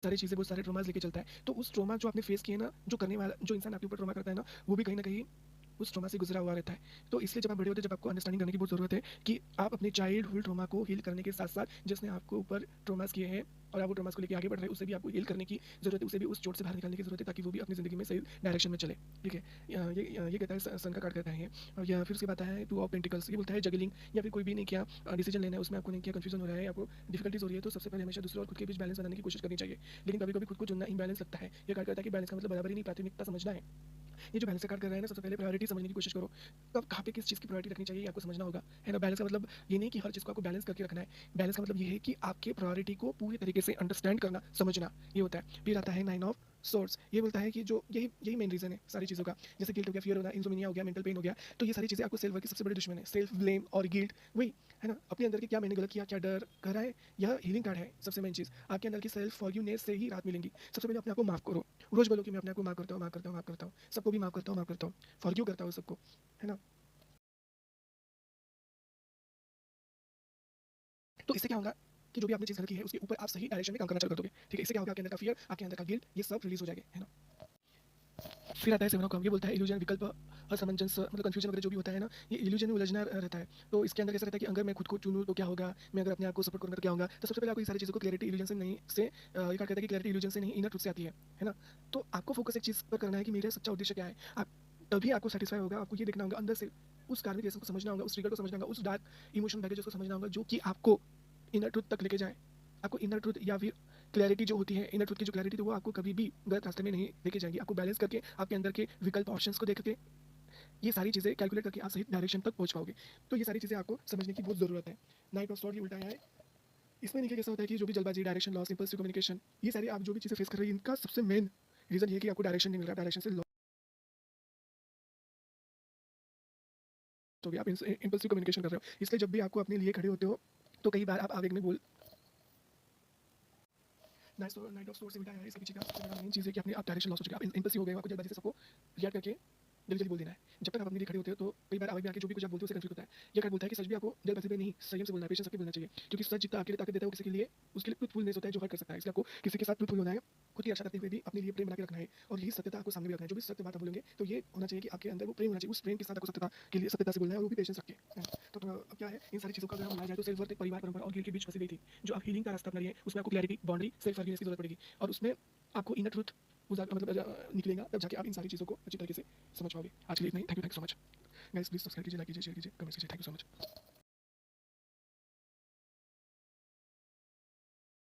सारी चीज़ें, बहुत सारे ट्रॉमास लेके चलता है। तो उस ट्रॉमा जो आपने फेस किए ना, जो करने वाला जो इंसान आपके ऊपर ट्रॉमा करता है ना, वो भी कहीं न कहीं उस ट्रॉमा से गुज़रा हुआ रहता है। तो इसलिए जब आप बड़े होते हैं, जब आपको अंडरस्टैंडिंग करने की बहुत ज़रूरत है कि आप अपने चाइल्डहुड ट्रॉमा को हील करने के साथ-साथ जिसने आपको ऊपर ट्रॉमास किए हैं और आप वो ट्रॉमास को लेके आगे बढ़ रहे हैं, उसे भी आपको हील करने की ज़रूरत है, उसे भी उस चोट से बाहर निकालने की ज़रूरत है ताकि वो भी अपनी ज़िंदगी में सही डायरेक्शन में चले। ठीक है? ये कहता है सन का कार्ड कहता है ये। और या फिर उसके बाद आता है टू ऑफ पेंटिकल्स, ये बोलता है जगलिंग या फिर कोई भी नहीं किया डिसीजन लेना है, उसमें आपको नहीं किया, कन्फ्यूजन हो रहा है, आपको डिफिकल्टीज़ हो रही है, तो सबसे पहले हमेशा दूसरे और खुद के बीच बैलेंस बनाने की कोशिश करनी चाहिए। लेकिन कभी-कभी खुद को चुनना इम्बैलेंस लगता है। ये कार्ड कहता है कि बैलेंस का मतलब बराबरी नहीं, प्राथमिकता समझना है। ये जो बैलेंस का कार्ड कर रहा है ना, सबसे पहले प्रायोरिटी समझने की कोशिश करो। कब कहाँ पे किस चीज़ की प्रायोरिटी रखनी चाहिए, ये आपको समझना होगा, है ना? बैलेंस का मतलब ये नहीं कि हर चीज़ को आपको बैलेंस करके रखना है। बैलेंस का मतलब ये है कि आपके प्रायोरिटी को पूरी तरीके से अंडरस्टैंड करना, समझना, ये होता है। फिर आता है नाइन ऑफ सोर्ड्स, ये बोलता है कि जो यही यही मेन रीज़न है सारी चीज़ों का। जैसे गिल्ट हो गया, फियर हो गया, इंसोम्निया हो गया, मेंटल पेन हो गया, तो ये सारी चीज़ें आपको सेल्फ वर्क के सबसे बड़े दुश्मन है। सेल्फ ब्लेम और गिल्ट वही, है ना? अपने अंदर की क्या मैंने गलत किया, क्या डर कर रहा है, यह हीलिंग कार्ड है सबसे मेन चीज़। आपके अंदर की सेल्फ फॉरगिवनेस से ही राहत मिलेगी। सबसे पहले अपने आप को माफ़ करो। रोज़ बोलो कि मैं अपने आप को माफ़ करता हूँ, माफ़ करता हूँ, माफ़ करता हूँ। सबको भी माफ़ करता हूँ, माफ़ करता हूँ। फॉरगिव करता हूँ सबको, है ना? तो इससे क्या होगा कि जो भी आपने चीज़ गलत की है, उसके ऊपर आप सही डायरेक्शन में काम करना चालू कर दोगे। ठीक है? इससे क्या होगा, आपके अंदर का फ़ियर, आपके अंदर का गिल्ट, ये सब रिलीज़ हो जाएँगे, है ना? फिर आता है सेवन ऑफ कप, ये बोलता है इल्यूजन, विकल्प, असमंजस, मतलब कन्फ्यूजन वगैरह जो भी होता है ना, ये इल्यूजन में उलझना रहता है। तो इसके अंदर कैसा रहता है कि अगर मैं खुद को चुनूँ तो क्या होगा? मैं अगर अपने आप को सपोर्ट करूँगा तो क्या होगा? तो सबसे पहले आपको ये सारी चीज़ों को क्लैरिटी इल्यूजन से नहीं से ये कहा कहता है कि क्लैरिटी इल्यूजन से नहीं, इनर ट्रुथ से आती है ना? तो आपको फोकस एक चीज़ पर करना है कि मेरा सच्चा उद्देश्य क्या है? आप तभी आपको सैटिस्फाई होगा, आपको ये देखना होगा अंदर से, उस कार्मिक लेसन को समझना होगा, उस ट्रिगर को समझना होगा, उस डार्क इमोशन बैगेज को समझना होगा जो कि आपको इनर ट्रुथ तक लेके जाए। आपको इनर ट्रुथ या फिर क्लैरिटी जो होती है, इनर ट्रुथ की जो क्लैरिटी, तो वो आपको कभी भी गलत रास्ते में नहीं लेके जाएगी। आपको बैलेंस करके, आपके अंदर के विकल्प ऑप्शंस को देख के, ये सारी चीज़ें कैलकुलेट करके आप सही डायरेक्शन तक पहुँच पाओगे। तो ये सारी चीज़ें आपको समझने की बहुत ज़रूरत है। नाइट ऑफ स्वॉर्ड ये उल्टा आया है। इसमें देखिए कैसा होता है कि जो भी जल्दबाजी, डायरेक्शन लॉस, इम्पल्सिव कम्युनिकेशन, ये सारी आप जो भी चीज़ें फेस कर रही हैं, इनका सबसे मेन रीज़न ये है कि आपको डायरेक्शन नहीं मिल रहा है, डायरेक्शन से लॉस हो गया, आप इम्पल्सिव कम्युनिकेशन कर रहे हो। इसलिए जब भी आपको अपने लिए खड़े होते हो, तो कई बार आप आवेग में बोल नाइट ऑफ सोर्स से मिटा है इसके पीछे का सबसे बड़ा मेन चीज़ है कि अपने आप डायरेक्शन लॉस हो चुका है, आप इम्पल्सिव हो गए हो, आपको जल्दबाजी से सबको रिएक्ट करके जल्दी-जल्दी बोल देना है। जब तक आप अपने लिए खड़े होते हो, तो कई बार आवेग में आके जो भी कुछ आप बोलते हो, उससे कन्फ्यूज़ होता है। ये कार्ड बोलता है कि सच भी आपको जल्दबाजी में नहीं, संयम से बोलना है, पेशेंस रख के बोलना चाहिए। क्योंकि सच जितना आपके लिए ताकत देता है, वो किसी के लिए उसके लिए ट्रूथफुलनेस होता है जो हर्ट कर सकता है। इसलिए आपको किसी के साथ ट्रूथफुल होना है, खुद की रक्षा करते हुए भी अपने लिए प्रेम बना के रखना है और यही सत्यता आपको सामने भी रखना है। जो भी सत्य बात आप बोलेंगे, तो ये होना चाहिए कि आपके अंदर वो प्रेम होना चाहिए। उस प्रेम के साथ आपको सत्यता के लिए सत्यता से बोलना है और वो भी पेशेंस रख के। तो अब क्या है, इन सारी चीज़ों का अगर हम मिलाया जाए तो सेल्फ वर्थ एक परिवार, परंपरा और गिल्ट के बीच फँसी गई थी। जो आप हीलिंग का रास्ता अपना रही है, उसमें आपको क्लैरिटी, बाउंड्री, सेल्फ फॉरगिवनेस की ज़रूरत पड़ेगी और उसमें आपको इनर ट्रुथ निकलेगा, तब जाके आप इन सारी चीज़ों को अच्छी तरीके से समझ पाओगे। आज के लिए इतना ही। Thank you so much. Guys please subscribe कीजिए, लाइक कीजिए, शेयर कीजिए, कमेंट्स कीजिए। Thank you so much.